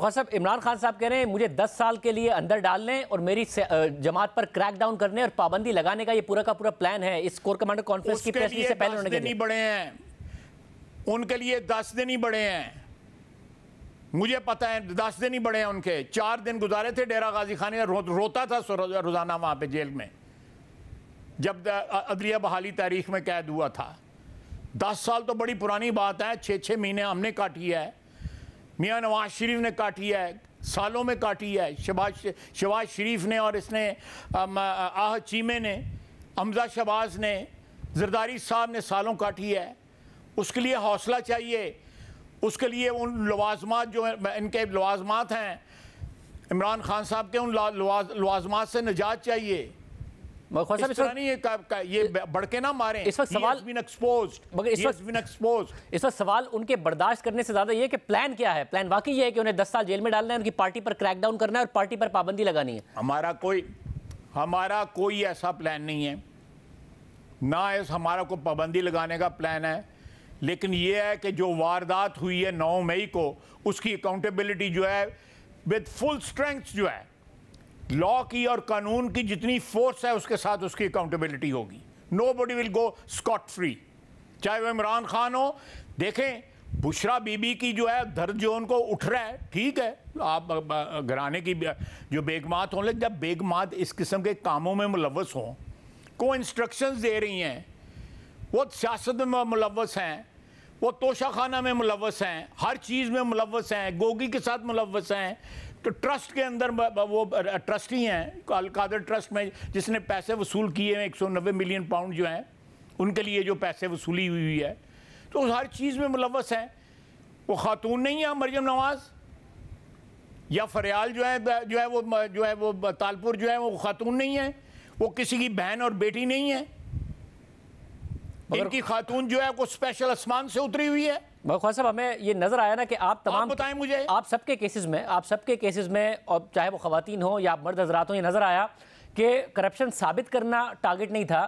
خواجہ صاحب عمران خان صاحب کہہ رہے ہیں مجھے 10 سال کے لیے اندر ڈالنے اور میری جماعت پر کریک ڈاؤن کرنے اور پابندی لگانے کا یہ پورا کا پورا پلان ہے. اس کور کمانڈر کانفرنس کی پریس سے پہلے انہوں نے نہیں بڑے ہیں ان کے لیے 10 دن ہی بڑے ہیں. مجھے پتہ ہے 10 دن ہی بڑے ہیں ان کے. 4 دن گزارے تھے ڈیرہ غازی خان میں. روتا تھا روزانہ وہاں پہ جیل میں جب عدلیہ بحالی تاریخ میں قید ہوا تھا. 10 سال تو بڑی پرانی بات ہے. 6 مہینے ہم نے کاٹی ہے, میاں نواز شریف نے کاٹی ہے, سالوں میں کاٹی ہے. شہباز شریف نے اور اس نے آہ چیمے نے, حمزہ شہباز نے, زرداری صاحب نے سالوں کاٹی ہے. اس کے لیے حوصلہ چاہیے. اس کے لیے ان لوازمات جو ان کے لوازمات ہیں عمران خان صاحب کے, ان لوازمات سے نجات چاہیے. اس طرح نہیں یہ بڑھ کے نہ ماریں. اس وقت سوال اس وقت سوال ان کے برداشت کرنے سے زیادہ یہ کہ پلان کیا ہے. پلان واقعی یہ ہے کہ انہیں 10 سال جیل میں ڈالنا ہے, ان کی پارٹی پر کریک ڈاؤن کرنا ہے اور پارٹی پر پابندی لگانی ہے. ہمارا کوئی ایسا پلان نہیں ہے, نہ ہمارا کوئی پابندی لگانے کا پلان ہے. لیکن یہ ہے کہ جو واردات ہوئی ہے 9 مئی کو, اس کی اکاؤنٹیبلٹی جو ہے with full strength جو ہے لا کی اور قانون کی جتنی فورس ہے اس کے ساتھ اس کی اکاؤنٹیبلٹی ہوگی. nobody will go scot free, چاہے وہ عمران خان ہو. دیکھیں بشرا بی بی کی جو ہے درد جو ان کو اٹھ رہا ہے, ٹھیک ہے آپ گھرانے کی جو بیگمات ہوں, لیکن جب بیگمات اس قسم کے کاموں میں ملوث ہوں, کو انسٹرکشنز دے رہی ہیں, وہ سیاست میں ملوث ہیں, وہ توشہ خانہ میں ملوث ہیں, ہر چیز میں ملوث ہیں, گوگی کے ساتھ ملوث ہیں, تو ٹرسٹ کے اندر وہ ٹرسٹی ہیں القادر ٹرسٹ میں جس نے پیسے وصول کیے ہیں 190 ملین پاؤنڈ جو ہیں ان کے لیے جو پیسے وصولی ہوئی ہے, تو ہر چیز میں ملوث ہیں. وہ خاتون نہیں ہے مریم نواز, یا فریال جو ہے وہ تالپور جو ہے وہ خاتون نہیں ہے, وہ کسی کی بہن اور بیٹی نہیں ہے. ان کی خاتون جو ہے وہ اسپیشل آسمان سے اتری ہوئی ہے. خواجہ صاحب ہمیں یہ نظر آیا نا کہ آپ تمام بتائیں مجھے, آپ سب کے کیسز میں اور چاہے وہ خواتین ہوں یا مرد حضرات ہوں, یہ نظر آیا کہ کرپشن ثابت کرنا ٹارگٹ نہیں تھا,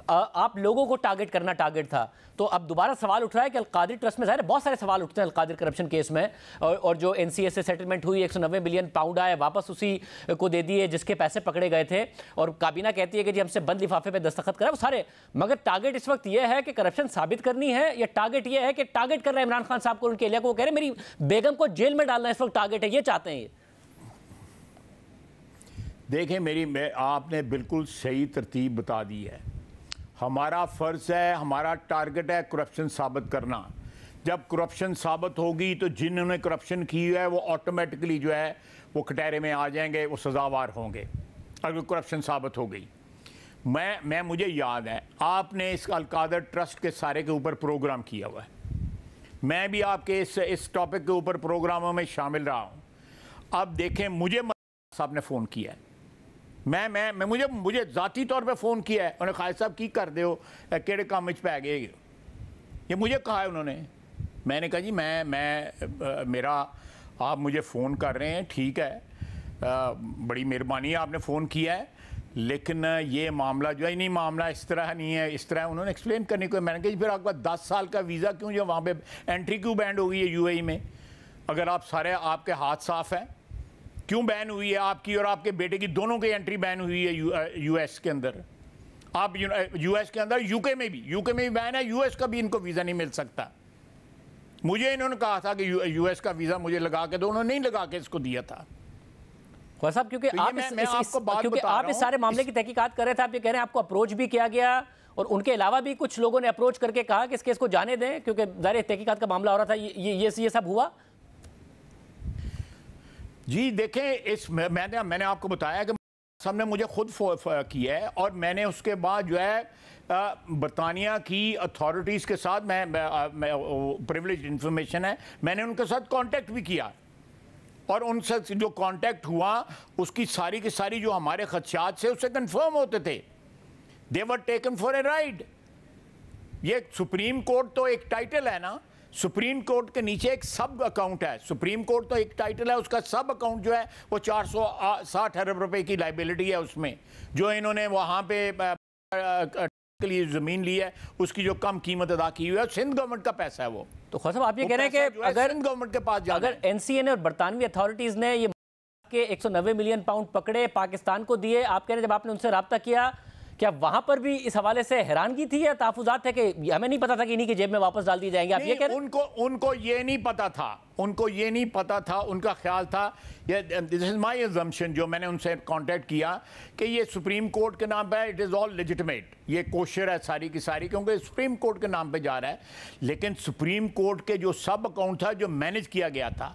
آپ لوگوں کو ٹارگٹ کرنا ٹارگٹ تھا. تو اب دوبارہ سوال اٹھ رہا ہے کہ القادر ٹرسٹ میں ظاہر ہے بہت سارے سوال اٹھتے ہیں القادر کرپشن کیس میں, اور جو این سی اے سے سیٹلمنٹ ہوئی 190 ملین پاؤنڈ آئے واپس اسی کو دے دیے جس کے پیسے پکڑے گئے تھے, اور کابینہ کہتی ہے کہ جی ہم سے بند لفافے پہ دستخط کرا وہ سارے. مگر ٹارگٹ اس وقت یہ ہے کہ کرپشن ثابت کرنی ہے, یا ٹارگٹ یہ ہے کہ ٹارگٹ کر رہے ہیں عمران خان صاحب کو, ان کے اہلیہ کو, وہ کہہ رہے ہیں میری بیگم کو جیل میں ڈالنا اس وقت ٹارگٹ ہے, یہ چاہتے ہیں. یہ دیکھیں آپ نے بالکل صحیح ترتیب بتا دی ہے. ہمارا فرض ہے, ہمارا ٹارگٹ ہے کرپشن ثابت کرنا. جب کرپشن ثابت ہوگی تو جنہوں نے کرپشن کی ہے وہ آٹومیٹکلی جو ہے وہ کٹہرے میں آ جائیں گے, وہ سزاوار ہوں گے اگر کرپشن ثابت ہو گئی. مجھے یاد ہے آپ نے اس القادر ٹرسٹ کے سارے کے اوپر پروگرام کیا ہوا ہے, میں بھی آپ کے اس ٹاپک کے اوپر پروگراموں میں شامل رہا ہوں. اب دیکھیں مجھے صاحب نے فون کیا ہے, مجھے ذاتی طور پہ فون کیا ہے, انہوں نے خالد صاحب کی کر دے ہو کیڑے کام پہ گئے, یہ مجھے کہا ہے انہوں نے. میں نے کہا جی میرا آپ مجھے فون کر رہے ہیں, ٹھیک ہے, بڑی مہربانی ہے آپ نے فون کیا ہے, لیکن یہ معاملہ جو ہے نہیں, معاملہ اس طرح نہیں ہے, اس طرح انہوں نے ایکسپلین کرنے کو. میں نے کہا جی پھر آپ کا 10 سال کا ویزا کیوں جو وہاں پہ انٹری کیوں بینڈ ہو گئی ہے یو اے ای میں, اگر آپ کے ہاتھ صاف ہیں کیوں بین ہوئی ہے آپ کی اور آپ کے بیٹے کی دونوں کی انٹری بین ہوئی ہے یو ایس کے اندر. آپ یو ایس کے اندر یو کے میں بھی بین ہے, یو ایس کا بھی ان کو ویزا نہیں مل سکتا. مجھے انہوں نے کہا تھا کہ یو ایس کا ویزا مجھے لگا کے دو, انہوں نے نہیں لگا کے اس کو دیا تھا. خواجہ صاحب کیونکہ آپ اس سارے معاملے کی تحقیقات کر رہے تھے, آپ یہ کہہ رہے ہیں آپ کو اپروچ بھی کیا گیا, اور ان کے علاوہ بھی کچھ لوگوں نے اپروچ کر کے کہا کہ اس کیس کو جانے دیں کیونکہ ظاہر تحقیقات کا معاملہ ہو رہا تھا, یہ سب ہوا. جی دیکھیں میں نے آپ کو بتایا کہ صاحب نے مجھے خود کیا ہے, اور میں نے اس کے بعد جو ہے برطانیہ کی اتھارٹیز کے ساتھ میں پریولیج انفارمیشن ہے, میں نے ان کے ساتھ کانٹیکٹ بھی کیا, اور ان سے جو کانٹیکٹ ہوا اس کی ساری کی ساری جو ہمارے خدشات سے اسے کنفرم ہوتے تھے. they were taken for a ride. یہ سپریم کورٹ تو ایک ٹائٹل ہے نا, سپریم کورٹ کے نیچے ایک سب اکاؤنٹ ہے. سپریم کورٹ تو ایک ٹائٹل ہے, اس کا سب اکاؤنٹ جو ہے وہ 460 ارب روپے کی لائبلٹی ہے اس میں, جو انہوں نے وہاں پہ کے لیے زمین لی ہے اس کی جو کم قیمت ادا کی ہوئی ہے، سندھ گورنمنٹ کا پیسہ ہے وہ. تو خواجہ صاحب آپ یہ کہہ رہے ہیں کہ اگر سندھ گورنمنٹ کے پاس جانا اگر این سی اے نے اور برطانوی اتھارٹیز نے یہ کہ 190 ملین پاؤنڈ پکڑے پاکستان کو دیے، آپ کہہ رہے ہیں جب آپ نے ان سے رابطہ کیا کیا وہاں پر بھی اس حوالے سے حیرانگی تھی یا تحفظات تھے کہ ہمیں نہیں پتا تھا کہ انہی کی جیب میں واپس ڈال دی جائیں گے؟ آپ یہ کہہ رہے ہیں ان کو یہ نہیں پتا تھا، ان کا خیال تھا، this is my assumption جو میں نے ان سے کانٹیکٹ کیا کہ یہ سپریم کورٹ کے نام پہ ہے، it is all legitimate، یہ کوشر ہے ساری کی ساری کیونکہ سپریم کورٹ کے نام پہ جا رہا ہے. لیکن سپریم کورٹ کے جو سب اکاؤنٹ تھا جو مینج کیا گیا تھا،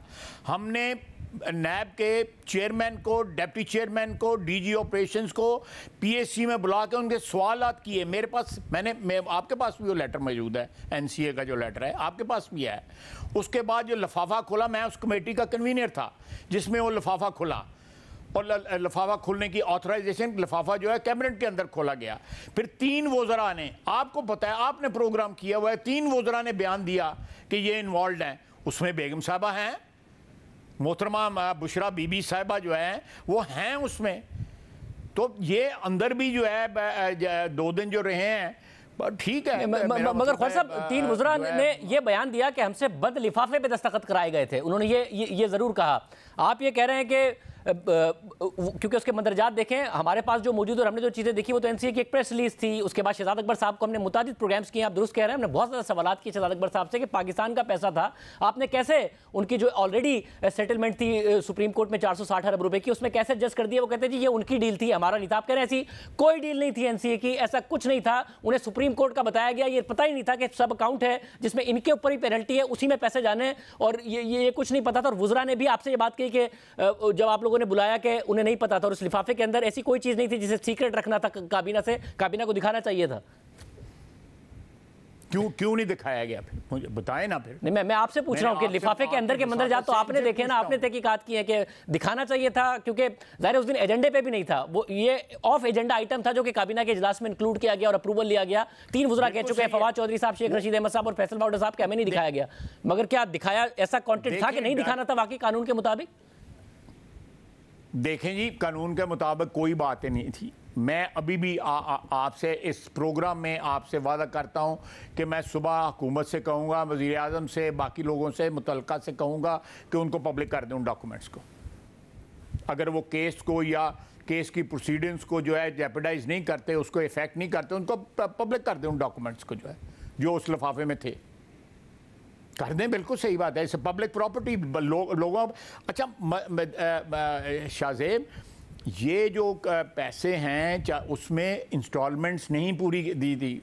ہم نے نیب کے چیئرمین کو، ڈیپٹی چیئرمین کو، ڈی جی آپریشنز کو پی ایس سی میں بلا کے ان کے سوالات کیے. میرے پاس آپ کے پاس بھی وہ لیٹر موجود ہے، این سی اے کا جو لیٹر ہے آپ کے پاس بھی ہے. اس کے بعد جو لفافہ کھلا، میں اس کمیٹی کا کنوینر تھا جس میں وہ لفافہ کھلا، اور لفافہ کھلنے کی آتھرائزیشن لفافہ جو ہے کیبنٹ کے اندر کھولا گیا. پھر 3 وزراء نے، آپ کو پتہ ہے آپ نے پروگرام کیا ہوا ہے، 3 وزراء نے بیان دیا کہ یہ انوالوڈ ہیں. اس میں بیگم صاحبہ ہیں، محترمہ بشرا بی بی صاحبہ جو ہیں وہ ہیں اس میں. تو یہ اندر بھی جو ہے 2 دن جو رہے ہیں ٹھیک ہے. مگر خواجہ صاحب 3 وزراء نے یہ بیان دیا کہ ہم سے بند لفافے پہ دستخط کرائے گئے تھے، انہوں نے یہ ضرور کہا. آپ یہ کہہ رہے ہیں کہ کیونکہ اس کے مندرجات دیکھیں ہمارے پاس جو موجود اور ہم نے جو چیزیں دیکھی وہ تو این سی اے کی ایک پریس ریلیز تھی. اس کے بعد شہزاد اکبر صاحب کو ہم نے متعدد پروگرامز کیے، آپ درست کہہ رہے ہیں، ہم نے بہت زیادہ سوالات کیے شہزاد اکبر صاحب سے کہ پاکستان کا پیسہ تھا، آپ نے کیسے ان کی جو آلریڈی سیٹلمنٹ تھی سپریم کورٹ میں 460 ارب روپے کی، اس میں کیسے ایڈجسٹ کر دیا؟ وہ کہتے ہیں جی یہ ان کی ڈیل تھی، ہمارا نہیں تھا. آپ کہہ رہے ہیں ایسی کوئی ڈیل نہیں تھی این سی اے کی، ایسا کچھ نہیں تھا. انہیں سپریم کورٹ کا بتایا گیا، یہ پتہ ہی نہیں تھا کہ سب اکاؤنٹ ہے جس میں ان کے اوپر ہی پینلٹی ہے، اسی میں پیسے جانے، اور یہ کچھ نہیں پتا تھا. اور وزراء نے بھی آپ سے یہ بات کی کہ جب آپ لوگوں نے بلایا کہ انہیں نہیں پتا تھا، اور اس لفافے کے اندر ایسی کوئی چیز نہیں تھی جسے سیکرٹ رکھنا تھا کابینہ سے، کابینہ کو دکھانا چاہیے تھا. کیوں نہیں دکھایا گیا؟ پھر مجھے بتائیں نا. پھر نہیں، میں آپ سے پوچھ رہا ہوں کہ لفافے کے اندر کے مندرجات تو آپ نے دیکھے نا، آپ نے تحقیقات کی ہے کہ دکھانا چاہیے تھا، کیونکہ ظاہر اس دن ایجنڈے پہ بھی نہیں تھا، وہ یہ آف ایجنڈا آئٹم تھا جو کہ کابینہ کے اجلاس میں انکلوڈ کیا گیا اور اپروول لیا گیا. 3 وزراء کہہ چکے ہیں، فواد چودھری صاحب، شیخ رشید احمد صاحب اور فیصل باؤڈر صاحب، کہ ہمیں نہیں دکھایا گیا. مگر کیا دکھایا؟ ایسا کانٹینٹ تھا کہ نہیں دکھانا تھا واقعی قانون کے مطابق؟ دیکھیں جی، قانون کے مطابق کوئی بات نہیں تھی. میں ابھی بھی آپ سے اس پروگرام میں آپ سے وعدہ کرتا ہوں کہ میں صبح حکومت سے کہوں گا، وزیر اعظم سے، باقی لوگوں سے متعلقہ سے کہوں گا کہ ان کو پبلک کر دیں ان ڈاکومنٹس کو. اگر وہ کیس کو یا کیس کی پروسیڈنگز کو جو ہے جیپیڈائز نہیں کرتے، اس کو افیکٹ نہیں کرتے، ان کو پبلک کر دیں ان ڈاکومنٹس کو جو ہے جو اس لفافے میں تھے. کر دیں، بالکل صحیح بات ہے. اس پبلک پراپرٹی لوگوں. اچھا شاہ زیب، یہ جو پیسے ہیں اس میں انسٹالمنٹس نہیں پوری دی تھی.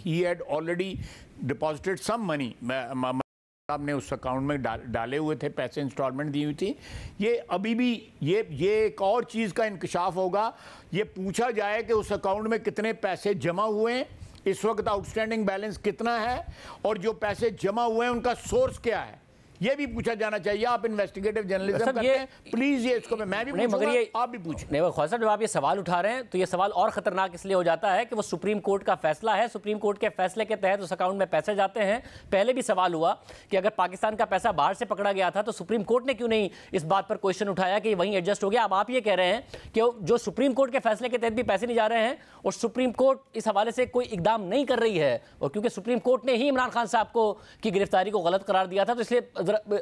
ہی ہیڈ آلریڈی ڈپازٹڈ سم منی، صاحب نے اس اکاؤنٹ میں ڈالے ہوئے تھے پیسے، انسٹالمنٹ دی ہوئی تھی. یہ ابھی بھی یہ ایک اور چیز کا انکشاف ہوگا. یہ پوچھا جائے کہ اس اکاؤنٹ میں کتنے پیسے جمع ہوئے ہیں، اس وقت آؤٹ اسٹینڈنگ بیلنس کتنا ہے، اور جو پیسے جمع ہوئے ہیں ان کا سورس کیا ہے، یہ بھی پوچھا جانا چاہیے. آپ انویسٹیگیٹو جرنلزم کرتے ہیں، پلیز یہ اس کو میں بھی پوچھوں گا، آپ بھی پوچھیں. نہیں خواجہ صاحب، جب آپ یہ سوال اٹھا رہے ہیں تو یہ سوال اور خطرناک اس لیے ہو جاتا ہے کہ وہ سپریم کورٹ کا فیصلہ ہے. سپریم کورٹ کے فیصلے کے تحت اس اکاؤنٹ میں پیسے جاتے ہیں. پہلے بھی سوال ہوا کہ اگر پاکستان کا پیسہ باہر سے پکڑا گیا تھا تو سپریم کورٹ نے کیوں نہیں اس بات پر کوشچن اٹھایا کہ وہیں ایڈجسٹ ہو گیا. اب آپ یہ کہہ رہے ہیں کہ جو سپریم کورٹ کے فیصلے کے تحت بھی پیسے نہیں جا رہے ہیں اور سپریم کورٹ اس حوالے سے کوئی اقدام نہیں کر رہی ہے، اور کیونکہ سپریم کورٹ نے ہی عمران خان صاحب کو کی گرفتاری کو غلط قرار دیا تھا، تو اس لیے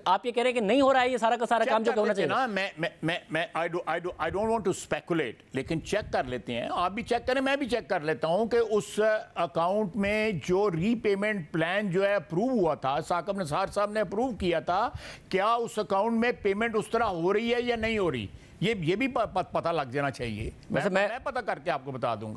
آپ یہ کہہ رہے ہیں کہ نہیں ہو رہا ہے یہ سارا کا سارا کام جو ہونا چاہیے. میں I don't want to speculate، لیکن چیک کر لیتے ہیں. آپ بھی چیک کریں، میں بھی چیک کر لیتا ہوں کہ اس اکاؤنٹ میں جو ری پیمنٹ پلان جو ہے اپروو ہوا تھا، ثاقب نثار صاحب نے اپروو کیا تھا، کیا اس اکاؤنٹ میں پیمنٹ اس طرح ہو رہی ہے یا نہیں ہو رہی. یہ بھی پتہ لگ جانا چاہیے. میں پتہ کر کے آپ کو بتا دوں گا.